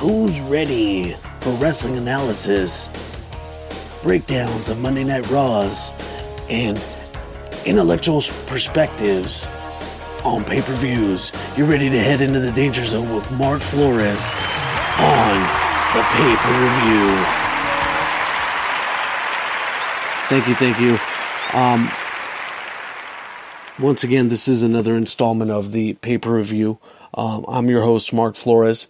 Who's ready for wrestling analysis, breakdowns of Monday Night Raws, and intellectual perspectives on pay-per-views? You're ready to head into the danger zone with Mark Flores on the pay-per-view. Thank you. Once again, this is another installment of the pay-per-view. I'm your host, Mark Flores.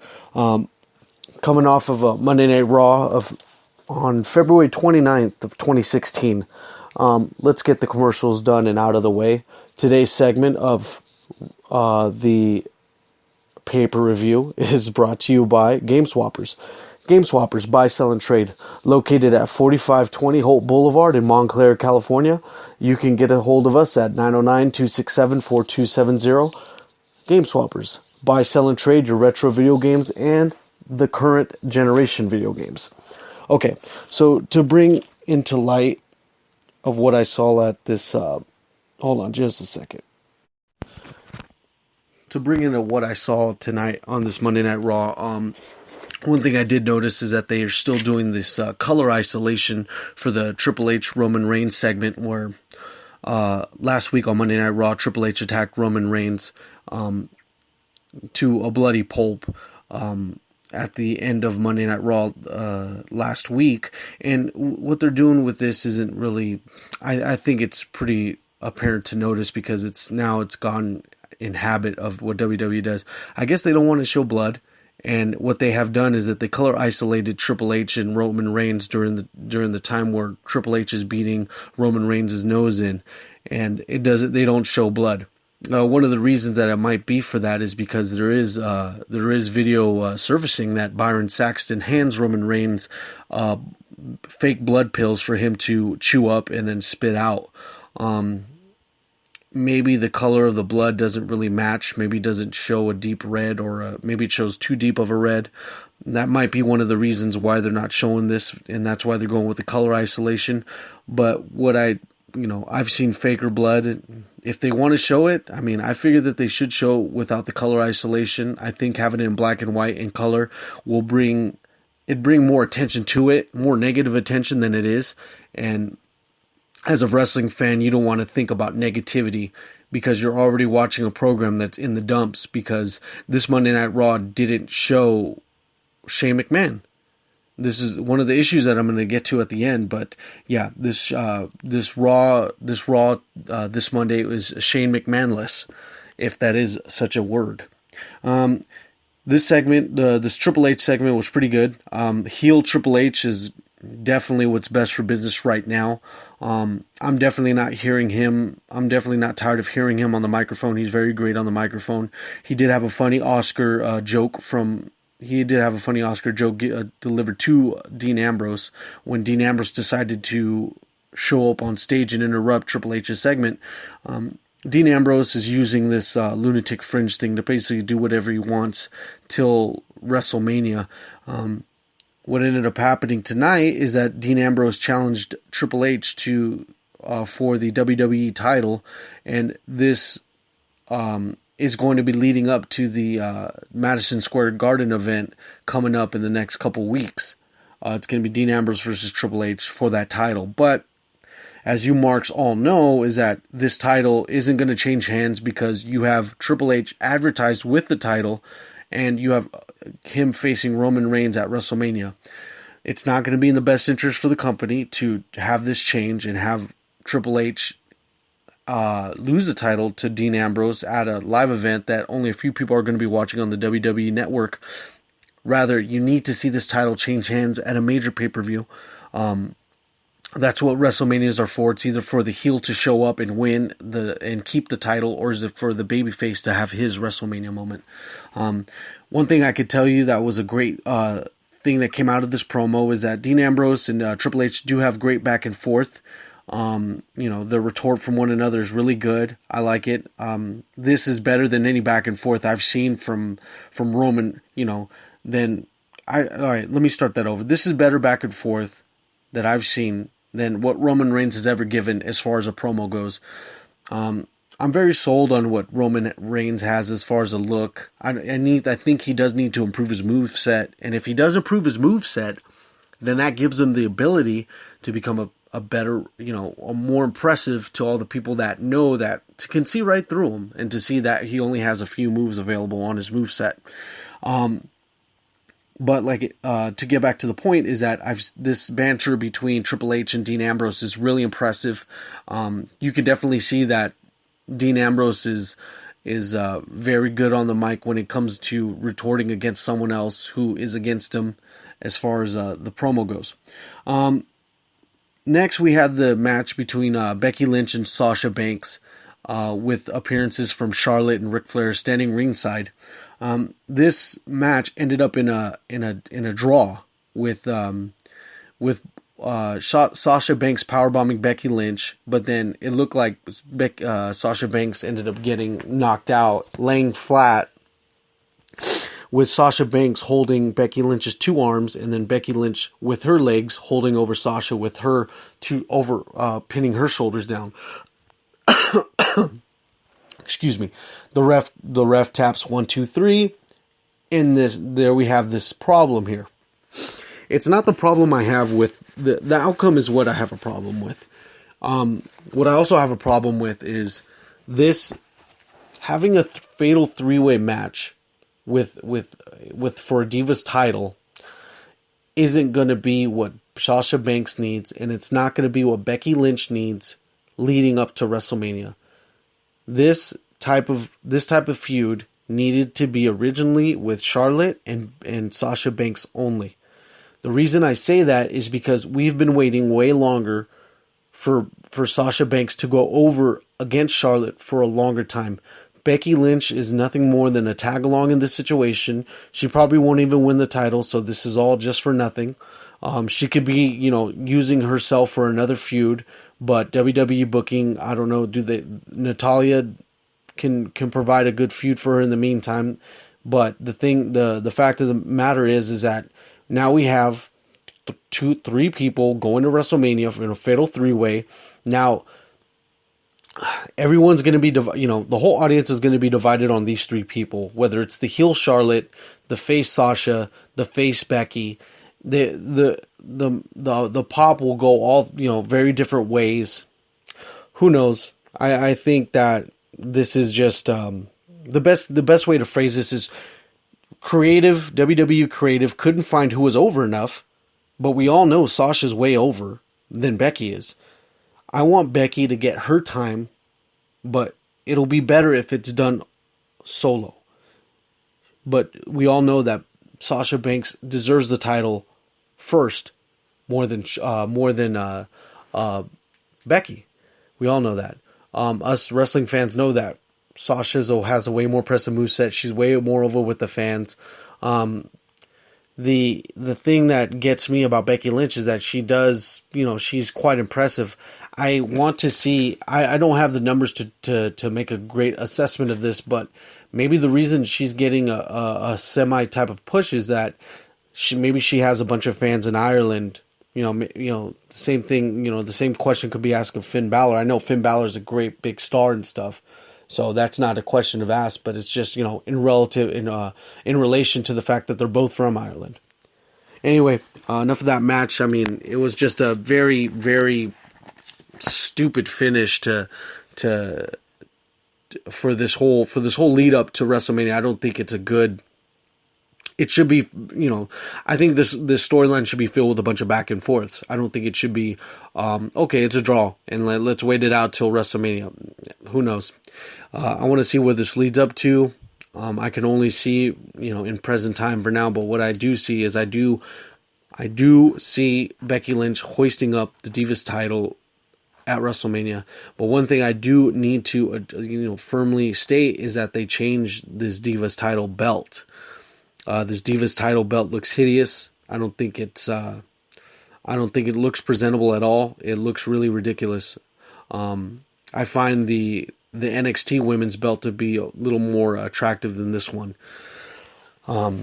Coming off of a Monday Night Raw on February 29th of 2016. Let's get the commercials done and out of the way. Today's segment of the pay-per-view is brought to you by Game Swappers. Game Swappers, buy, sell, and trade. Located at 4520 Holt Boulevard in Montclair, California. You can get a hold of us at 909-267-4270. Game Swappers, buy, sell, and trade your retro video games and the current generation video games. Okay, so to bring into light of what I saw at this, hold on just a second. To bring into what I saw tonight on this Monday Night Raw, one thing I did notice is that they are still doing this color isolation for the Triple H Roman Reigns segment, where last week on Monday Night Raw, Triple H attacked Roman Reigns to a bloody pulp at the end of Monday Night Raw last week. And what they're doing with this isn't really, I think it's pretty apparent to notice, because it's gone in habit of what WWE does. I guess they don't want to show blood. And what they have done is that they color isolated Triple H and Roman Reigns during the time where Triple H is beating Roman Reigns' nose in, and they don't show blood. One of the reasons that it might be for that is because there is video surfacing that Byron Saxton hands Roman Reigns fake blood pills for him to chew up and then spit out. Maybe the color of the blood doesn't really match. Maybe it doesn't show a deep red, or maybe it shows too deep of a red. That might be one of the reasons why they're not showing this, and that's why they're going with the color isolation. But I've seen faker blood. If they want to show it, I figure that they should show it without the color isolation. I think having it in black and white and color will bring more attention to it, more negative attention than it is. And as a wrestling fan, you don't want to think about negativity, because you're already watching a program that's in the dumps, because this Monday Night Raw didn't show Shane McMahon. This is one of the issues that I'm going to get to at the end, but yeah, this Raw this Monday was Shane McMahon-less, if that is such a word. This segment, this Triple H segment, was pretty good. Heel Triple H is definitely what's best for business right now. I'm definitely not hearing him. I'm definitely not tired of hearing him on the microphone. He's very great on the microphone. He did have a funny Oscar joke delivered to Dean Ambrose when Dean Ambrose decided to show up on stage and interrupt Triple H's segment. Dean Ambrose is using this lunatic fringe thing to basically do whatever he wants till WrestleMania. What ended up happening tonight is that Dean Ambrose challenged Triple H for the WWE title, and this is going to be leading up to the Madison Square Garden event coming up in the next couple weeks. It's going to be Dean Ambrose versus Triple H for that title. But as you marks all know, is that this title isn't going to change hands, because you have Triple H advertised with the title, and you have him facing Roman Reigns at WrestleMania. It's not going to be in the best interest for the company to have this change and have Triple H lose the title to Dean Ambrose at a live event that only a few people are going to be watching on the WWE network. Rather, you need to see this title change hands at a major pay-per-view. That's what WrestleManias are for. It's either for the heel to show up and win and keep the title, or is it for the babyface to have his WrestleMania moment? One thing I could tell you that was a great thing that came out of this promo is that Dean Ambrose and Triple H do have great back and forth. The retort from one another is really good. I like it. This is better than any back and forth I've seen from Roman. All right, let me start that over. This is better back and forth that I've seen than what Roman Reigns has ever given as far as a promo goes. I'm very sold on what Roman Reigns has as far as a look. I think he does need to improve his moveset, and if he does improve his moveset, then that gives him the ability to become a better, a more impressive to all the people that know that, can see right through him and to see that he only has a few moves available on his moveset. But to get back to the point is that this banter between Triple H and Dean Ambrose is really impressive. You can definitely see that Dean Ambrose is very good on the mic when it comes to retorting against someone else who is against him as far as the promo goes. Next, we have the match between Becky Lynch and Sasha Banks with appearances from Charlotte and Ric Flair standing ringside. This match ended up in a draw with Sasha Banks powerbombing Becky Lynch, but then it looked like Sasha Banks ended up getting knocked out, laying flat, with Sasha Banks holding Becky Lynch's two arms, and then Becky Lynch with her legs holding over Sasha with her pinning her shoulders down. Excuse me. The ref taps 1, 2, 3, and there we have this problem here. It's not the problem I have with the outcome is what I have a problem with. What I also have a problem with is this having a fatal 3-way match with for a Divas title isn't going to be what Sasha Banks needs, and it's not going to be what Becky Lynch needs leading up to WrestleMania. This type of feud needed to be originally with Charlotte and Sasha Banks only. The reason I say that is because we've been waiting way longer for Sasha Banks to go over against Charlotte for a longer time. Becky Lynch is nothing more than a tag along in this situation. She probably won't even win the title, so this is all just for nothing. She could be, using herself for another feud, but WWE booking, I don't know, Natalya can provide a good feud for her in the meantime. But the fact of the matter is that now we have 3 people going to WrestleMania in a fatal 3-way. Now, everyone's going to be, the whole audience is going to be divided on these 3 people, whether it's the heel Charlotte, the face Sasha, the face Becky. The pop will go all, very different ways. Who knows? I think that this is just the best way to phrase this is creative. WWE creative couldn't find who was over enough, but we all know Sasha's way over than Becky is. I want Becky to get her time, but it'll be better if it's done solo. But we all know that Sasha Banks deserves the title first, more than Becky. We all know that. Us wrestling fans know that Sasha has a way more impressive moveset. She's way more over with the fans. The thing that gets me about Becky Lynch is that she does, she's quite impressive. I want to see, I don't have the numbers to make a great assessment of this, but maybe the reason she's getting a semi type of push is that she has a bunch of fans in Ireland. Same thing, the same question could be asked of Finn Balor. I know Finn Balor is a great big star and stuff, so that's not a question of ask, but it's just, in relation to the fact that they're both from Ireland. Anyway, enough of that match. I mean, it was just a very, very stupid finish for this whole lead up to WrestleMania. I don't think it's a good. It should be, I think this storyline should be filled with a bunch of back and forths. I don't think it should be, okay, it's a draw, and let's wait it out till WrestleMania. Who knows? I want to see where this leads up to. I can only see, in present time for now, but what I do see is I do see Becky Lynch hoisting up the Divas title at WrestleMania. But one thing I do need to, firmly state is that they changed this Divas title belt. This Divas title belt looks hideous. I don't think it looks presentable at all. It looks really ridiculous. I find the NXT women's belt to be a little more attractive than this one. But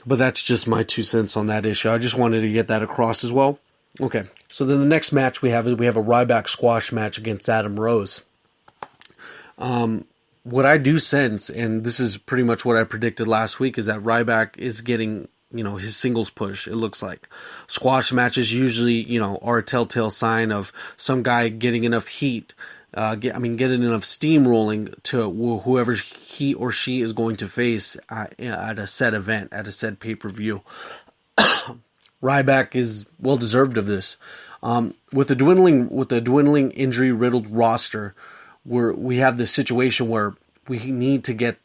that's just my 2 cents on that issue. I just wanted to get that across as well. Okay, so then the next match we have a Ryback squash match against Adam Rose. What I do sense, and this is pretty much what I predicted last week, is that Ryback is getting, his singles push. It looks like squash matches usually, are a telltale sign of some guy getting enough heat, getting enough steam rolling to whoever he or she is going to face at a set event, at a set pay-per-view. Ryback is well deserved of this. With the dwindling injury riddled roster, we have this situation where we need to get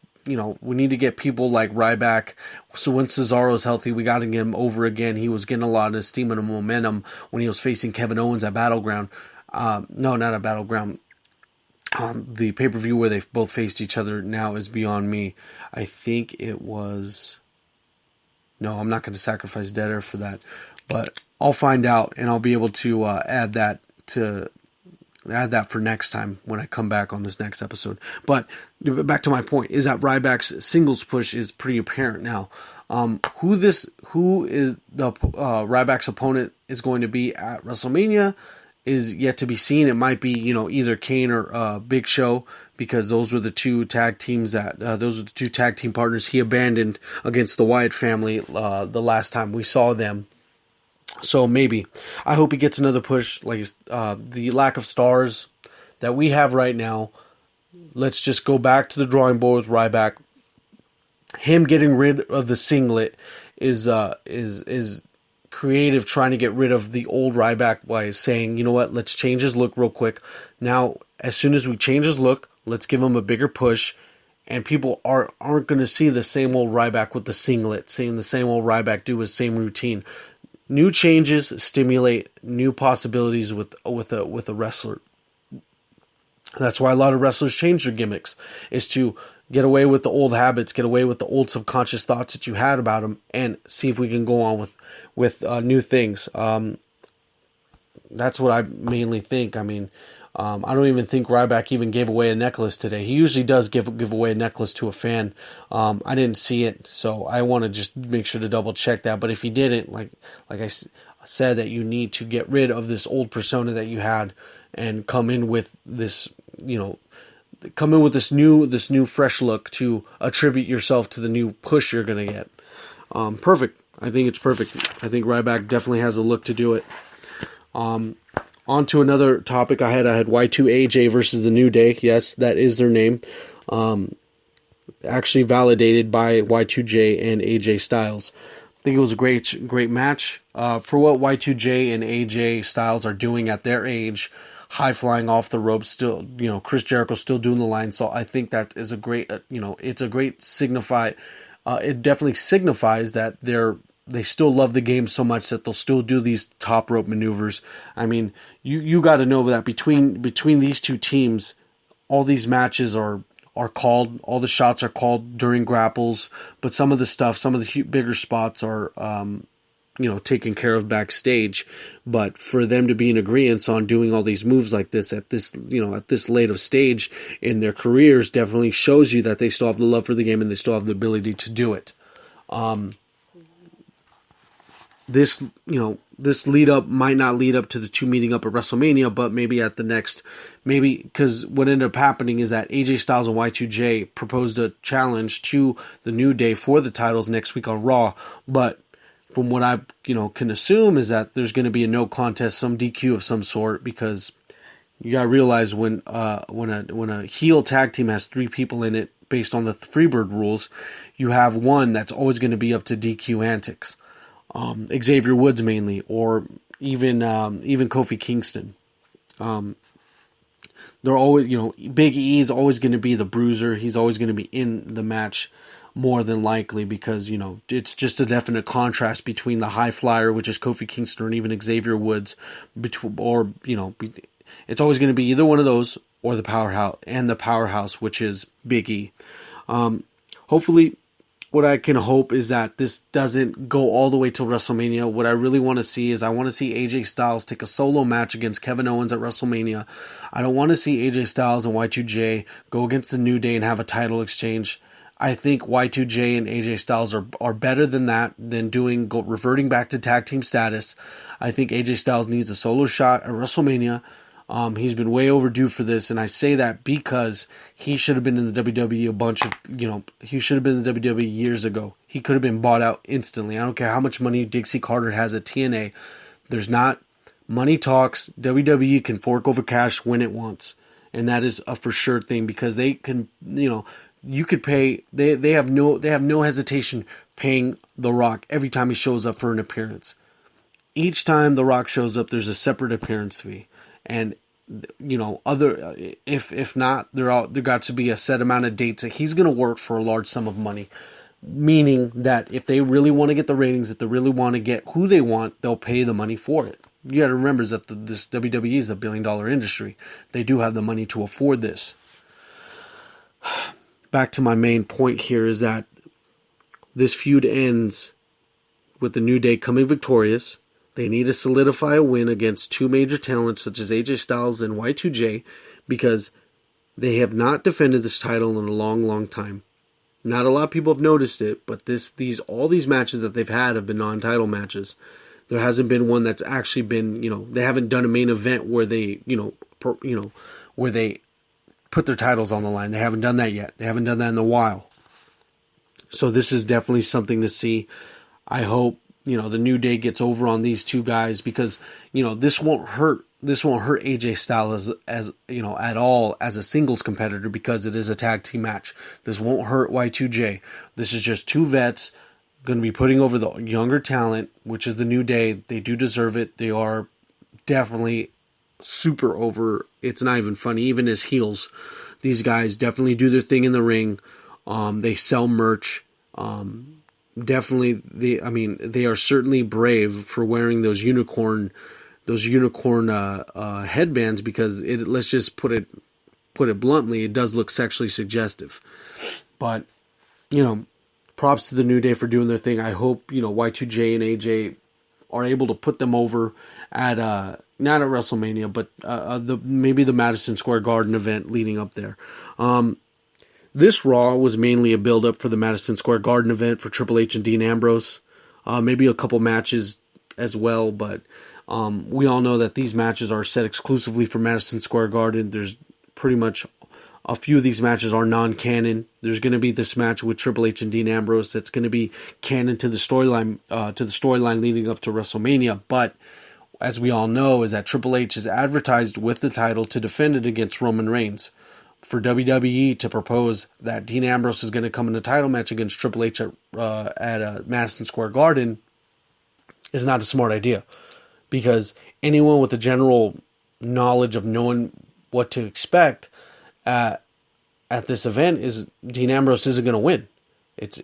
people like Ryback. So when Cesaro's healthy, we got to get him over again. He was getting a lot of steam and momentum when he was facing Kevin Owens at Battleground. No, not at Battleground. The pay-per-view where they both faced each other now is beyond me. I think it was... No, I'm not going to sacrifice dead air for that. But I'll find out, and I'll be able to add that for next time when I come back on this next episode. But back to my point is that Ryback's singles push is pretty apparent now. Who is the Ryback's opponent is going to be at WrestleMania is yet to be seen. It might be either Kane or Big Show, because those were the two tag teams those were the two tag team partners he abandoned against the Wyatt family the last time we saw them. So maybe. I hope he gets another push. Like the lack of stars that we have right now, let's just go back to the drawing board with Ryback. Him getting rid of the singlet is creative, trying to get rid of the old Ryback by saying, you know what, let's change his look real quick. Now, as soon as we change his look, let's give him a bigger push, and people aren't going to see the same old Ryback with the singlet, seeing the same old Ryback do his same routine. New changes stimulate new possibilities with a wrestler. That's why a lot of wrestlers change their gimmicks, is to get away with the old habits, get away with the old subconscious thoughts that you had about them, and see if we can go on with new things. That's what I mainly think. I don't even think Ryback even gave away a necklace today. He usually does give away a necklace to a fan. I didn't see it, so I want to just make sure to double check that. But if he didn't, like I said, that you need to get rid of this old persona that you had and come in with this, this new fresh look to attribute yourself to the new push you're gonna get. Perfect. I think it's perfect. I think Ryback definitely has a look to do it. On to another topic I had Y2AJ versus the New Day. Yes, that is their name. Actually validated by Y2J and AJ Styles. I think it was a great match. For what Y2J and AJ Styles are doing at their age, high flying off the ropes, still, Chris Jericho still doing the line. So I think that is a great, it's a great it definitely signifies that they still love the game so much that they'll still do these top rope maneuvers. I mean, you got to know that between these two teams, all these matches are called, all the shots are called during grapples, but some of the bigger spots are, taken care of backstage. But for them to be in agreement on doing all these moves like this at this late of stage in their careers definitely shows you that they still have the love for the game and they still have the ability to do it. This lead up might not lead up to the two meeting up at WrestleMania, but maybe at the next, because what ended up happening is that AJ Styles and Y2J proposed a challenge to the New Day for the titles next week on Raw. But from what I can assume is that there's going to be a no contest, some DQ of some sort, because you gotta realize when a heel tag team has three people in it based on the Freebird rules, you have one that's always going to be up to DQ antics. Xavier Woods mainly, or even Kofi Kingston. They're always, Big E is always going to be the bruiser. He's always going to be in the match more than likely because, it's just a definite contrast between the high flyer, which is Kofi Kingston, and even Xavier Woods, it's always going to be either one of those or the powerhouse, which is Big E. Hopefully, what I can hope is that this doesn't go all the way till WrestleMania. What I really want to see is I want to see AJ Styles take a solo match against Kevin Owens at WrestleMania. I don't want to see AJ Styles and Y2J go against the New Day and have a title exchange. I think Y2J and AJ Styles are better than that, than reverting back to tag team status. I think AJ Styles needs a solo shot at WrestleMania. He's been way overdue for this, and I say that because he should have been in the WWE he should have been in the WWE years ago. He could have been bought out instantly. I don't care how much money Dixie Carter has at TNA. There's not money talks. WWE can fork over cash when it wants, and that is a for sure thing because they can, you could pay. They have no hesitation paying The Rock every time he shows up for an appearance. Each time The Rock shows up, there's a separate appearance fee, and other if not, there got to be a set amount of dates that he's going to work for a large sum of money. Meaning that if they really want to get the ratings, if they really want to get who they want, they'll pay the money for it. You got to remember that this WWE is a $1 billion industry. They do have the money to afford this. Back to my main point here is that this feud ends with the New Day coming victorious. They need to solidify a win against two major talents such as AJ Styles and Y2J because they have not defended this title in a long, long time. Not a lot of people have noticed it, but all these matches that they've had have been non-title matches. There hasn't been one that's actually been, they haven't done a main event where they, where they put their titles on the line. They haven't done that yet. They haven't done that in a while. So this is definitely something to see. I hope, the New Day gets over on these two guys because, this won't hurt AJ Styles as at all as a singles competitor because it is a tag team match. This won't hurt Y2J. This is just two vets going to be putting over the younger talent, which is the New Day. They do deserve it. They are definitely super over. It's not even funny. Even as heels, these guys definitely do their thing in the ring. They sell merch. Definitely, they are certainly brave for wearing those unicorn headbands because let's just put it bluntly, it does look sexually suggestive. But props to the New Day for doing their thing. I hope Y2J and AJ are able to put them over at not at WrestleMania, but maybe the Madison Square Garden event leading up there. This Raw was mainly a build-up for the Madison Square Garden event for Triple H and Dean Ambrose. Maybe a couple matches as well, but we all know that these matches are set exclusively for Madison Square Garden. There's pretty much a few of these matches are non-canon. There's going to be this match with Triple H and Dean Ambrose that's going to be canon to the storyline leading up to WrestleMania. But as we all know, is that Triple H is advertised with the title to defend it against Roman Reigns. For WWE to propose that Dean Ambrose is going to come in a title match against Triple H at Madison Square Garden is not a smart idea. Because anyone with the general knowledge of knowing what to expect at this event is Dean Ambrose isn't going to win. It's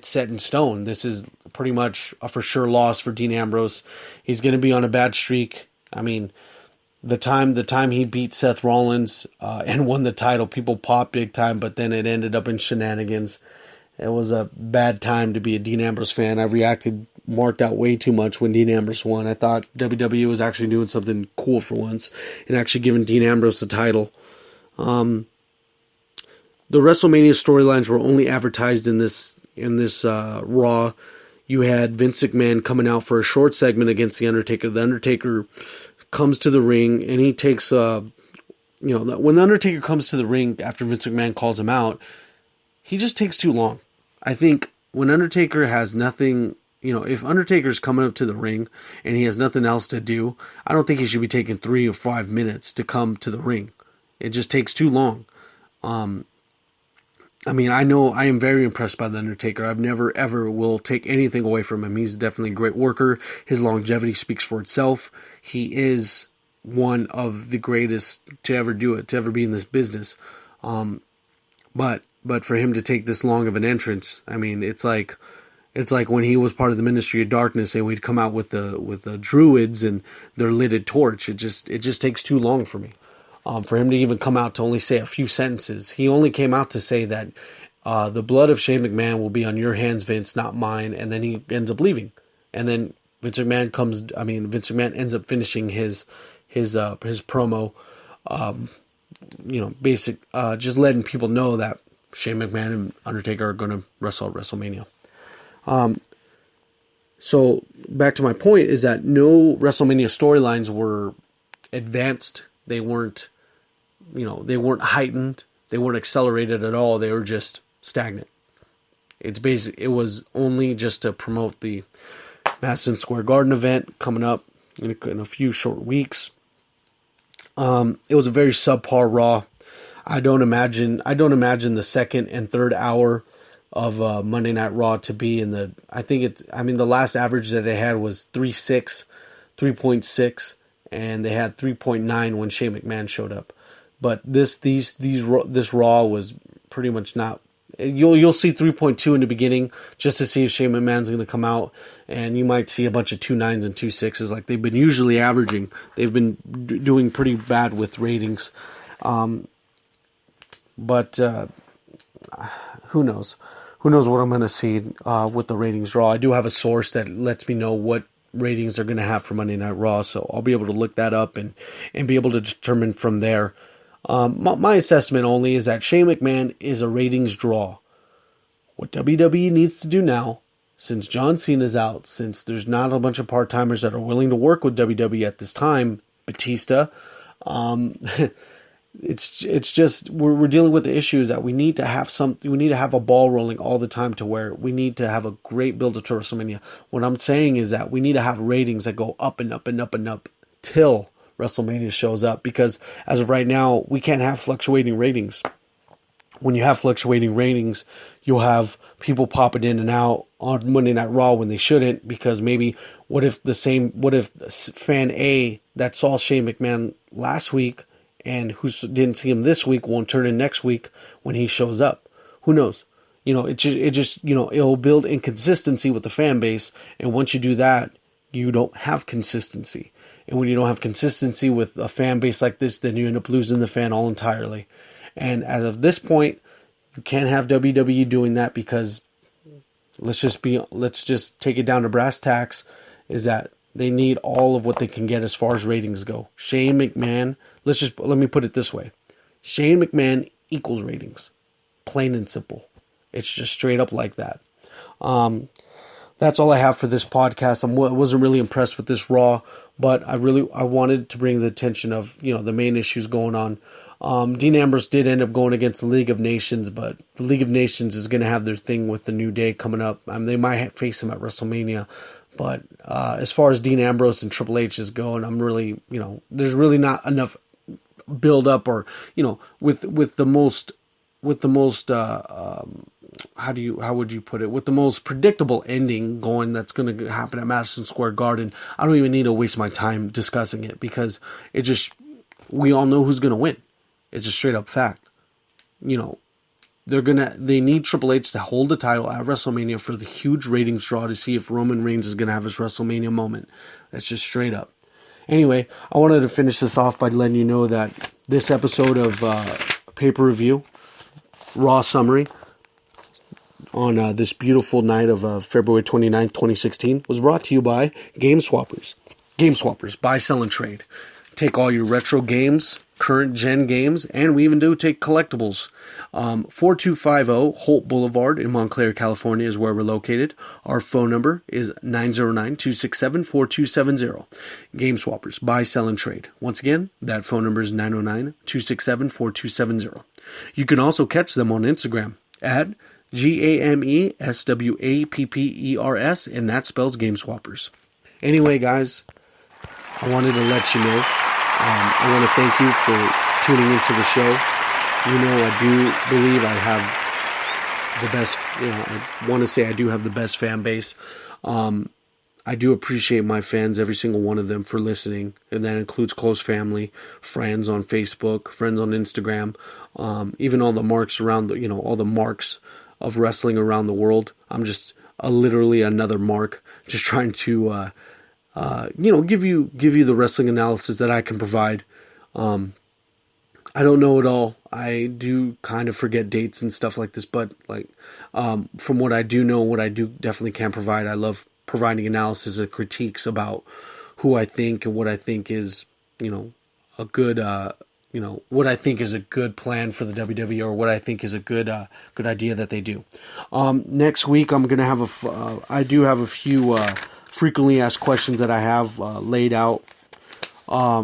set in stone. This is pretty much a for sure loss for Dean Ambrose. He's going to be on a bad streak. I mean, the time he beat Seth Rollins and won the title, people popped big time, but then it ended up in shenanigans. It was a bad time to be a Dean Ambrose fan. I marked out way too much when Dean Ambrose won. I thought WWE was actually doing something cool for once and actually giving Dean Ambrose the title. The WrestleMania storylines were only advertised in this Raw. You had Vince McMahon coming out for a short segment against The Undertaker. The Undertaker comes to the ring and he takes when The Undertaker comes to the ring after Vince McMahon calls him out, he just takes too long. I think when Undertaker has nothing, if Undertaker's coming up to the ring and he has nothing else to do, I don't think he should be taking 3 or 5 minutes to come to the ring. It just takes too long. I am very impressed by The Undertaker. I've never, ever will take anything away from him. He's definitely a great worker. His longevity speaks for itself. He is one of the greatest to ever do it, to ever be in this business. But for him to take this long of an entrance, I mean, it's like when he was part of the Ministry of Darkness and we'd come out with the Druids and their lighted torch. It just takes too long for me. For him to even come out to only say a few sentences. He only came out to say that the blood of Shane McMahon will be on your hands, Vince, not mine. And then he ends up leaving. And then Vince McMahon ends up finishing his promo, just letting people know that Shane McMahon and Undertaker are going to wrestle at WrestleMania. So back to my point is that no WrestleMania storylines were advanced They weren't, they weren't heightened. They weren't accelerated at all. They were just stagnant. It was only just to promote the Madison Square Garden event coming up in a few short weeks. It was a very subpar Raw. I don't imagine the second and third hour of Monday Night Raw to be in the. The last average that they had was 3.6, and they had 3.9 when Shane McMahon showed up. But this Raw was pretty much not. You'll see 3.2 in the beginning just to see if Shane McMahon's going to come out, and you might see a bunch of 2.9s and 2.6s like they've been usually averaging. They've been doing pretty bad with ratings, but who knows? Who knows what I'm going to see with the ratings draw? I do have a source that lets me know what ratings they're going to have for Monday Night Raw, so I'll be able to look that up and be able to determine from there. My assessment only is that Shane McMahon is a ratings draw. What WWE needs to do now, since John Cena's out, since there's not a bunch of part-timers that are willing to work with WWE at this time, Batista, it's just we're dealing with the issues that we need to have something. We need to have a ball rolling all the time to where we need to have a great build up to WrestleMania. What I'm saying is that we need to have ratings that go up and up and up and up till WrestleMania shows up, because as of right now, we can't have fluctuating ratings. When you have fluctuating ratings, you'll have people popping in and out on Monday Night Raw when they shouldn't, because maybe what if fan A that saw Shane McMahon last week and who didn't see him this week won't turn in next week when he shows up? Who knows? It'll build inconsistency with the fan base, and once you do that, you don't have consistency. And when you don't have consistency with a fan base like this, then you end up losing the fan all entirely. And as of this point, you can't have WWE doing that, because let's just take it down to brass tacks, is that they need all of what they can get as far as ratings go. Shane McMahon, let me put it this way. Shane McMahon equals ratings. Plain and simple. It's just straight up like that. That's all I have for this podcast. I wasn't really impressed with this Raw, but I wanted to bring the attention of, the main issues going on. Dean Ambrose did end up going against the League of Nations, but the League of Nations is going to have their thing with the New Day coming up. They might face him at WrestleMania, but as far as Dean Ambrose and Triple H is going, I'm really, there's really not enough build up, or with the most how would you put it, with the most predictable ending going that's going to happen at Madison Square Garden. I don't even need to waste my time discussing it, because we all know who's going to win. It's a straight up fact. They need Triple H to hold the title at WrestleMania for the huge ratings draw to see if Roman Reigns is going to have his WrestleMania moment. That's just straight up. Anyway, I wanted to finish this off by letting you know that this episode of Pay-Per-Review, Raw Summary, on this beautiful night of February 29th, 2016, was brought to you by Game Swappers. Game Swappers, buy, sell, and trade. Take all your retro games, current gen games, and we even do take collectibles. 4250 Holt Boulevard in Montclair, California is where we're located. Our phone number is 909-267-4270. Game Swappers, buy, sell, and trade. Once again, that phone number is 909-267-4270. You can also catch them on Instagram at GAMESWAPPERS, and that spells Game Swappers. Anyway, guys, I wanted to let you know. I want to thank you for tuning into the show. I do believe I have the best, I want to say I do have the best fan base. I do appreciate my fans, every single one of them, for listening. And that includes close family, friends on Facebook, friends on Instagram, even all the marks around all the marks of wrestling around the world. I'm just literally another mark, just trying to, give you the wrestling analysis that I can provide. I don't know it all. I do kind of forget dates and stuff like this, but from what I do know, what I do definitely can provide, I love providing analysis and critiques about who I think and what I think is, a good, what I think is a good plan for the WWE, or what I think is a good idea that they do. Next week, I'm going to have I do have a few frequently asked questions that I have laid out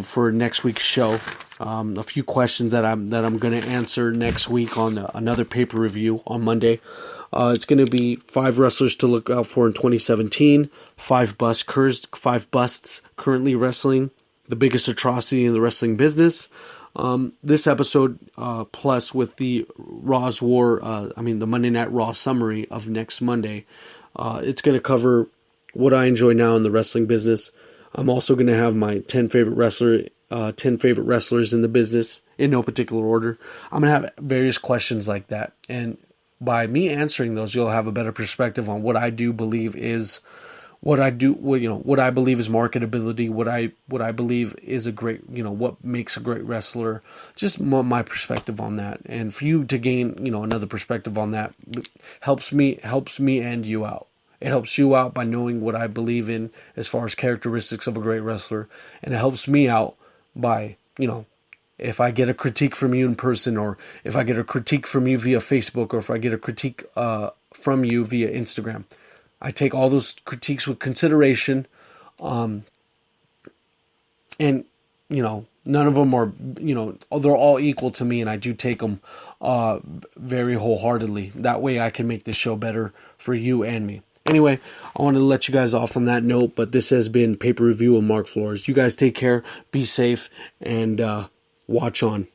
for next week's show. a few questions that I'm going to answer next week on another pay-per review on Monday. It's going to be 5 wrestlers to look out for in 2017, 5 busts currently wrestling, the biggest atrocity in the wrestling business. This episode, plus with the the Monday Night Raw summary of next Monday, it's going to cover what I enjoy now in the wrestling business. I'm also going to have my 10 favorite wrestlers in the business in no particular order. I'm going to have various questions like that, and by me answering those, you'll have a better perspective on what I believe is marketability, what I believe is a great, what makes a great wrestler, just my perspective on that. And for you to gain, another perspective on that helps me and you out. It helps you out by knowing what I believe in as far as characteristics of a great wrestler, and it helps me out by, if I get a critique from you in person, or if I get a critique from you via Facebook, or if I get a critique from you via Instagram. I take all those critiques with consideration, and, none of them are, they're all equal to me, and I do take them very wholeheartedly. That way I can make this show better for you and me. Anyway, I wanted to let you guys off on that note, but this has been Paper Review with Mark Flores. You guys take care, be safe, and watch on.